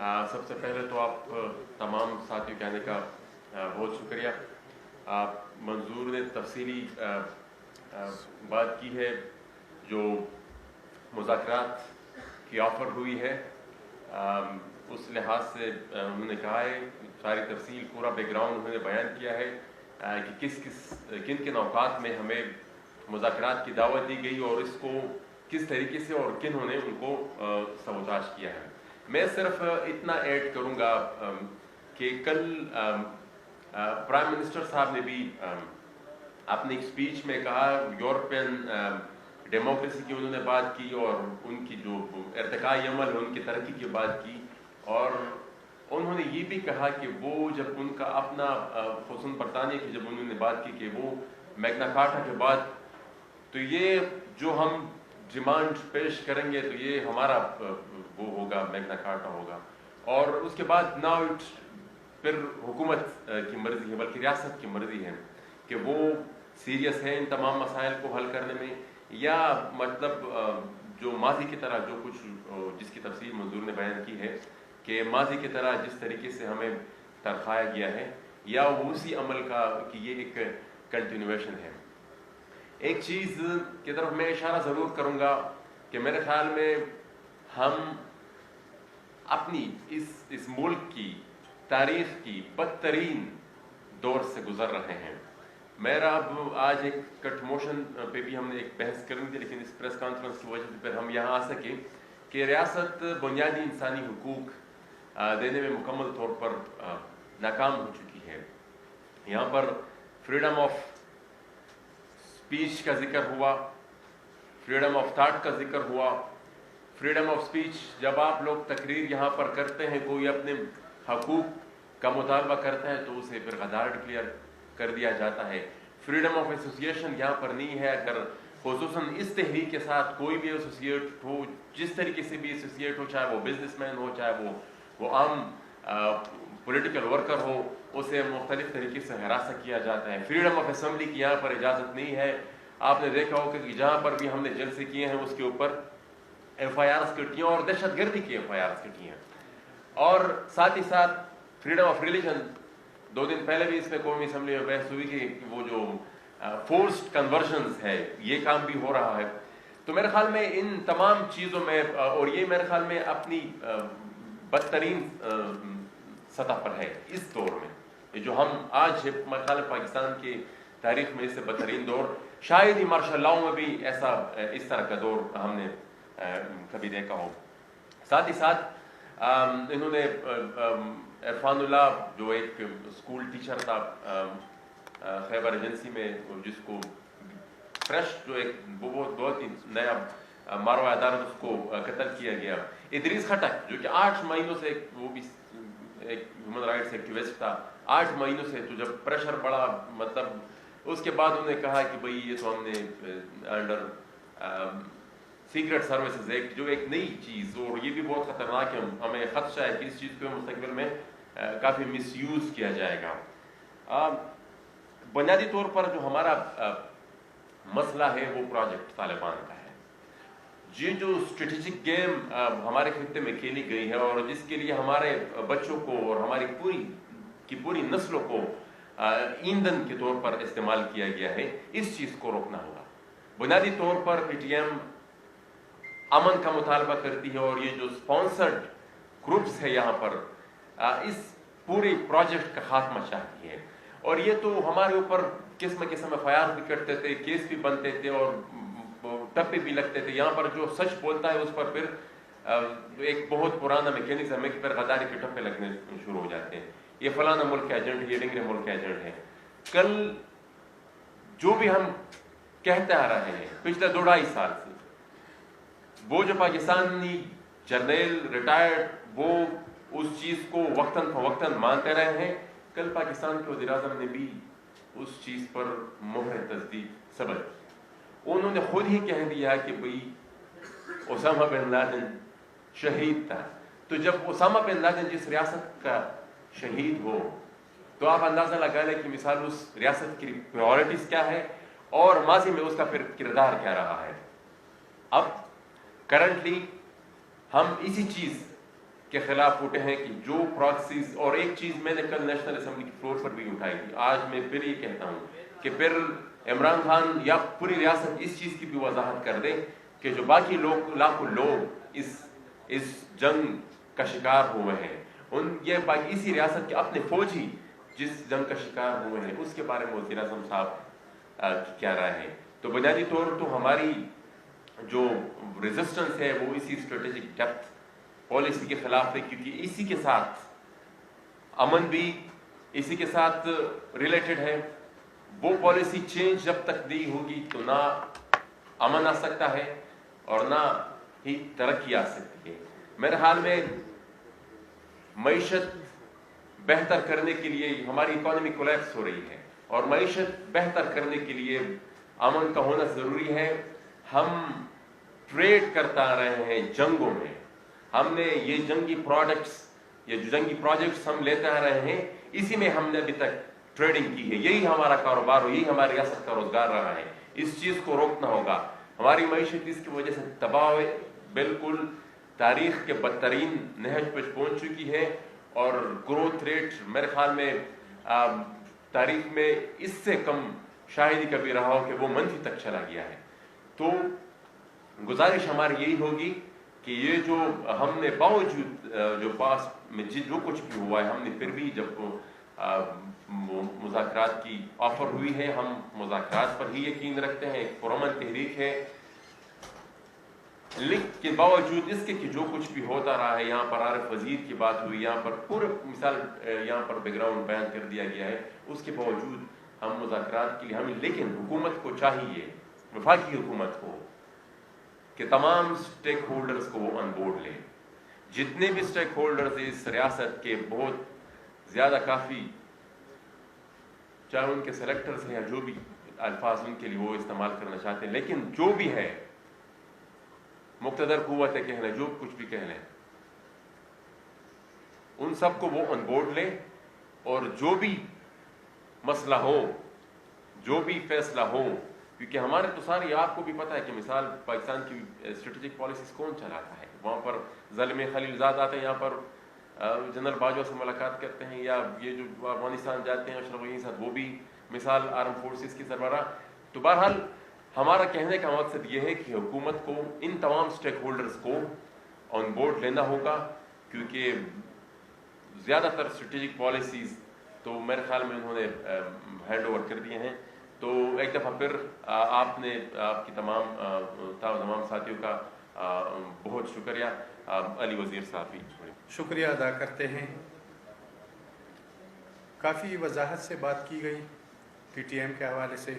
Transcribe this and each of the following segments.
سب سے پہلے تو آپ تمام ساتھیوں کے آنے کا بہت شکریہ. منظور نے تفصیلی بات کی ہے جو مذاکرات کی آفر ہوئی ہے. اس لحاظ سے انہوں نے کہا ہے ساری تفصیل پورا بیک گراؤنڈ انہوں نے بیان کیا ہے کہ کن کن اوقات میں ہمیں مذاکرات کی دعوت دی گئی اور اس کو کس طریقے سے اور کنہوں نے ان کو سبوتاژ کیا ہے. میں صرف اتنا ایڈ کروں گا کہ کل پرائم منسٹر صاحب نے بھی اپنی ایک اسپیچ میں کہا یورپین ڈیموکریسی کی انہوں نے بات کی اور ان کی جو ارتقائی عمل ہے ان کی ترقی کی بات کی, اور انہوں نے یہ بھی کہا کہ وہ جب ان کا اپنا خصوصاً برطانیہ کی جب انہوں نے بات کی کہ وہ میگنا کارٹا کے بعد تو یہ جو ہم ڈیمانڈ پیش کریں گے تو یہ ہمارا وہ ہوگا میگنا کارٹا ہوگا, اور اس کے بعد ناؤ پھر حکومت کی مرضی ہے بلکہ ریاست کی مرضی ہے کہ وہ سیریس ہے ان تمام مسائل کو حل کرنے میں, یا مطلب جو ماضی کی طرح جو کچھ جس کی تفصیل منظور نے بیان کی ہے کہ ماضی کی طرح جس طریقے سے ہمیں ترخایا گیا ہے یا وہ اسی عمل کا کہ یہ ایک کنٹینویشن ہے. ایک چیز کی طرف میں اشارہ ضرور کروں گا کہ میرے خیال میں ہم اپنی اس ملک کی تاریخ کی بدترین دور سے گزر رہے ہیں. میرا اب آج ایک کٹ موشن پہ بھی ہم نے ایک بحث کرنی تھی لیکن اس پریس کانفرنس کی وجہ سے پھر ہم یہاں آ سکے کہ ریاست بنیادی انسانی حقوق دینے میں مکمل طور پر ناکام ہو چکی ہے. یہاں پر فریڈم آف اسپیچ کا ذکر ہوا, فریڈم آف تھاٹ کا ذکر ہوا. فریڈم آف اسپیچ جب آپ لوگ تقریر یہاں پر کرتے ہیں, کوئی اپنے حقوق کا مطالبہ کرتا ہے تو اسے پھر غدار ڈکلیئر کر دیا جاتا ہے. فریڈم آف ایسوسیشن یہاں پر نہیں ہے. اگر خصوصاً اس تحریک کے ساتھ کوئی بھی ایسوسیٹ ہو, جس طریقے سے بھی ایسوسیٹ ہو, چاہے وہ بزنس مین ہو, چاہے وہ عام پولیٹیکل ورکر ہو, اسے مختلف طریقے سے ہراساں کیا جاتا ہے. فریڈم آف اسمبلی کی یہاں پر اجازت نہیں ہے. آپ نے دیکھا ہوگا کہ جہاں پر بھی ہم نے جلسے کیے ہیں اس کے اوپر ایف آئی آرز کٹی ہیں اور دہشت گردی کی ایف آئی آرز کٹی ہیں. اور ساتھ ہی ساتھ فریڈم آف ریلیجن, 2 دن پہلے بھی اس میں قومی اسمبلی میں بحث ہوئی کہ وہ جو فورسڈ کنورژنز ہے یہ کام بھی ہو رہا ہے. تو میرے خیال میں ان تمام چیزوں میں, اور یہ میرے خیال میں اپنی بدترین سطح پر ہے اس دور میں, یہ جو ہم آج میرے خیال پاکستان کی تاریخ میں اس سے بدترین دور, شاید ہی مارشل لاؤ میں بھی ایسا اس طرح کا دور ہم نے کبھی دیکھا ہو. ساتھ ہی ساتھ انہوں نے عرفان اللہ جو ایک اسکول ٹیچر تھا خیبر ایجنسی میں, جس کو فریش جو ایک بہت ہی نیا ماروا عدالت اس کو قتل کیا گیا. ادریس خٹک جو کہ 8 مہینوں سے وہ بھی ایک ہیومن رائٹس ایکٹیوسٹ تھا, 8 مہینوں سے, تو جب پریشر بڑھا مطلب اس کے بعد انہوں نے کہا کہ بھئی یہ تو ہم نے انڈر سیکرٹ سروسز ایکٹ جو ایک نئی چیز, اور یہ بھی بہت خطرناک ہے, ہمیں خدشہ ہے کہ اس چیز کو مستقبل میں کافی مس یوز کیا جائے گا. بنیادی طور پر جو ہمارا مسئلہ ہے وہ پروجیکٹ طالبان کا ہے. یہ جو اسٹریٹجک گیم ہمارے خطے میں کھیلی گئی ہے اور جس کے لیے ہمارے بچوں کو اور ہماری پوری نسلوں کو ایندھن کے طور پر استعمال کیا گیا ہے, اس چیز کو روکنا ہوگا. بنیادی طور پر پی ٹی ایم امن کا مطالبہ کرتی ہے اور یہ جو اسپانسرڈ گروپس ہے یہاں پر اس پوری پروجیکٹ کا خاتمہ چاہتی ہے. اور یہ تو ہمارے اوپر قسم ایف آئی آر بھی کرتے تھے, کیس بھی بنتے تھے اور ٹپے بھی لگتے تھے. یہاں پر جو سچ بولتا ہے اس پر پھر ایک بہت پرانا میکینزم ہے کہ پھر غداری کے ٹپے لگنے شروع ہو جاتے ہیں. یہ فلانا ملک کا ایجنٹ ہے, یہ ڈنگرے ملک کا ایجنٹ ہے. کل جو بھی ہم کہتے آ رہے ہیں پچھلے 2-2.5 سال سے, وہ جو پاکستانی جرنیل ریٹائرڈ وہ اس چیز کو وقتاً فوقتاً مانتے رہے ہیں. کل پاکستان کے وزیر اعظم نے بھی اس چیز پر مہر تصدیق صبر کی. انہوں نے خود ہی کہہ دیا کہ بھئی اسامہ بن لادن شہید تھا. تو جب اسامہ بن لادن جس ریاست کا شہید ہو تو آپ اندازہ لگا لیں کہ مثال اس ریاست کی پرائورٹیز کیا ہے اور ماضی میں اس کا پھر کردار کیا رہا ہے. اب کرنٹلی ہم اسی چیز کے خلاف اٹھے ہیں کہ جو پراکسیز، اور ایک چیز میں نے کل نیشنل اسمبلی کی فلور پر بھی اٹھائی تھی، آج میں پھر یہ کہتا ہوں کہ پھر عمران خان یا پوری ریاست اس چیز کی بھی وضاحت کر دیں کہ جو باقی لوگ، لاکھوں لوگ اس جنگ کا شکار ہوئے ہیں، یہ اسی ریاست کے اپنے فوجی جس جنگ کا شکار ہوئے ہیں، اس کے بارے میں وزیر اعظم صاحب کیا رائے ہے. تو بنیادی طور تو ہماری جو ریزسٹنس ہے وہ اسی اسٹریٹجک ڈیپتھ پالیسی کے خلاف ہے، کیونکہ اسی کے ساتھ امن بھی اسی کے ساتھ ریلیٹڈ ہے. وہ پالیسی چینج جب تک نہیں ہوگی تو نہ امن آ سکتا ہے اور نہ ہی ترقی آ سکتی ہے. میرے حال میں معیشت بہتر کرنے کے لیے ہماری اکانومی کولیپس ہو رہی ہے، اور معیشت بہتر کرنے کے لیے امن کا ہونا ضروری ہے. ہم ٹریڈ کرتا رہے ہیں جنگوں میں، ہم نے یہ جنگی پروجیکٹس ہم لیتے آ رہے ہیں، اسی میں ہم نے ابھی تک ٹریڈنگ کی ہے. یہی ہمارا کاروبار، یہی ہماری ریاست کا روزگار رہا ہے. اس چیز کو روکنا ہوگا. ہماری معیشت اس کی وجہ سے تباہ ہوئے، بالکل تاریخ کے بدترین نہج پہ پہنچ چکی ہے، اور گروتھ ریٹ میرے خیال میں تاریخ میں اس سے کم شاید ہی کبھی رہا ہو کہ وہ منفی تک چلا گیا ہے. تو گزارش ہماری یہی ہوگی کہ یہ جو ہم نے باوجود جو پاس میں جو کچھ بھی ہوا ہے، ہم نے پھر بھی جب مذاکرات کی آفر ہوئی ہے، ہم مذاکرات پر ہی یقین رکھتے ہیں. ایک پرامن تحریک ہے، لیکن باوجود اس کے کہ جو کچھ بھی ہوتا رہا ہے، یہاں پر عارف وزیر کی بات ہوئی، یہاں پر پورے مثال یہاں پر بیک گراؤنڈ بیان کر دیا گیا ہے، اس کے باوجود ہم مذاکرات کے لیے لیکن حکومت کو چاہیے، وفاقی حکومت کو، کہ تمام سٹیک ہولڈرز کو وہ آن بورڈ لیں. جتنے بھی سٹیک ہولڈرز اس ریاست کے بہت زیادہ کافی، چاہے ان کے سلیکٹرز ہیں یا جو بھی الفاظ ان کے لیے وہ استعمال کرنا چاہتے ہیں، لیکن جو بھی ہے مقتدر قوت ہے کہنا، جو کچھ بھی کہہ لیں، ان سب کو وہ آن بورڈ لیں، اور جو بھی مسئلہ ہو، جو بھی فیصلہ ہو، کیونکہ ہمارے تو ساری آپ کو بھی پتہ ہے کہ مثال پاکستان کی اسٹریٹجک پالیسیز کون چلاتا ہے. وہاں پر زلمے خلیل زاد آتے ہیں، یہاں پر جنرل باجوہ سے ملاقات کرتے ہیں، یا یہ جو افغانستان جاتے ہیں اشرف غنی صاحب، وہ بھی مثال آرم فورسز کی سربراہ. تو بہرحال ہمارا کہنے کا مقصد یہ ہے کہ حکومت کو ان تمام سٹیک ہولڈرز کو آن بورڈ لینا ہوگا، کیونکہ زیادہ تر اسٹریٹجک پالیسیز تو میرے خیال میں انہوں نے ہینڈ اوور کر دیے ہیں. تو ایک دفعہ پھر آپ نے آپ کی تمام ساتھیوں کا بہت شکریہ. علی وزیر صاحب بھی شکریہ ادا کرتے ہیں. کافی وضاحت سے بات کی گئی پی ٹی ایم کے حوالے سے،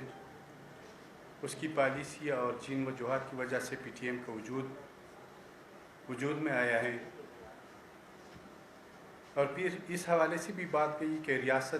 اس کی پالیسی اور جن وجوہات کی وجہ سے پی ٹی ایم کا وجود میں آیا ہے، اور پھر اس حوالے سے بھی بات گئی کہ ریاست